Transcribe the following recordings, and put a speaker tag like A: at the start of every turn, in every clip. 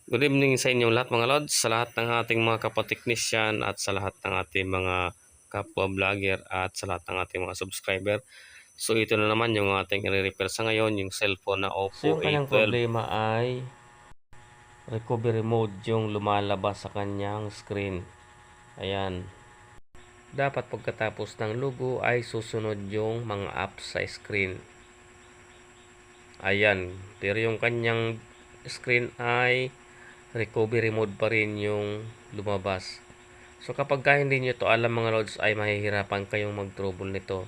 A: Good evening sa inyong lahat mga lods, sa lahat ng ating mga kapatiknisyan at sa lahat ng ating mga kapwa vlogger at sa lahat ng ating mga subscriber. So ito na naman yung ating i-repair sa ngayon, yung cellphone na Oppo
B: So yung kanyang
A: A12.
B: problema ay recovery mode yung lumalabas sa kanyang screen. Ayan. Dapat pagkatapos ng logo ay susunod yung mga apps sa screen. Ayan. Pero yung kanyang screen ay recovery mode pa rin yung lumabas. So kapag hindi nyo to alam mga lods ay mahihirapan kayong mag-trouble nito.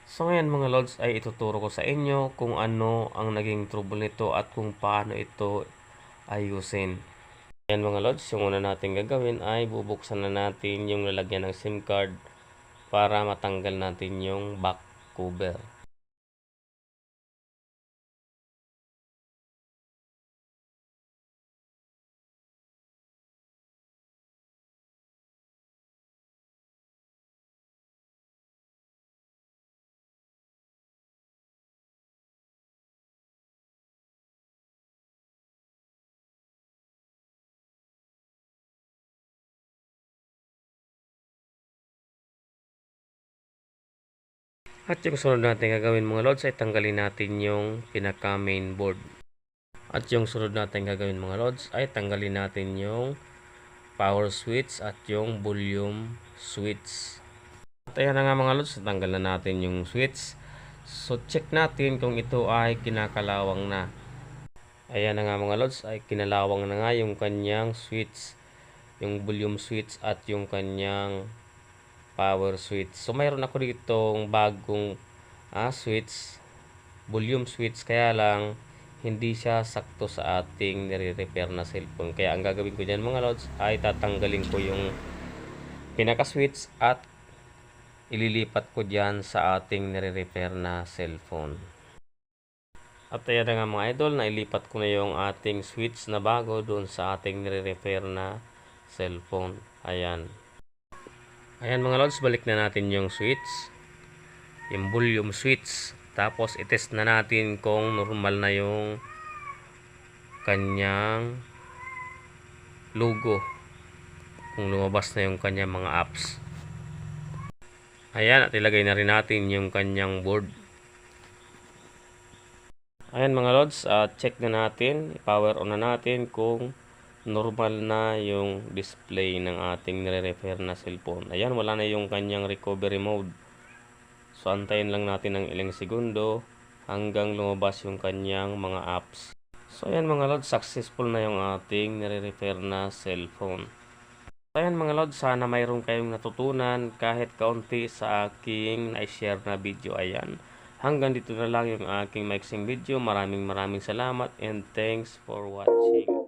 B: So ngayon mga lods ay ituturo ko sa inyo kung ano ang naging trouble nito at kung paano ito ayusin. Ayan mga lods, yung una natin gagawin ay bubuksan na natin yung lalagyan ng SIM card para matanggal natin yung back cover. At yung sunod natin gagawin mga lods ay tanggalin natin yung pinaka main board. At yung sunod natin gagawin mga lods ay tanggalin natin yung power switch at yung volume switch. At ayan na nga mga lods, tanggal na natin yung switch. So check natin kung ito ay kinakalawang na. Ayan na nga mga lods, ay kinalawang na nga yung kanyang switch, yung volume switch at yung kanyang power switch. So mayroon ako ditong bagong switch, volume switch, kaya lang hindi siya sakto sa ating nire-repair na cellphone. Kaya ang gagawin ko dyan mga lods ay tatanggalin ko yung pinaka switch at ililipat ko dyan sa ating nire-repair na cellphone. At ayan na nga mga idol, nailipat ko na yung ating switch na bago doon sa ating nire-repair na cellphone. Ayan. Ayan mga lods, balik na natin yung switch, yung volume switch. Tapos itest na natin kung normal na yung kanyang logo, kung lumabas na yung kanyang mga apps. Ayan, at ilagay na rin natin yung kanyang board. Ayan mga lods, check na natin, power on na natin kung normal na yung display ng ating nire-repair na cellphone. Ayan, wala na yung kanyang recovery mode. So antayin lang natin ng ilang segundo hanggang lumabas yung kanyang mga apps. So ayan mga lods, successful na yung ating nire-repair na cellphone. Ayan mga lods, sana mayroon kayong natutunan kahit kaunti sa aking na-share na video. Ayan, hanggang dito na lang yung aking maiksing video. Maraming salamat and thanks for watching.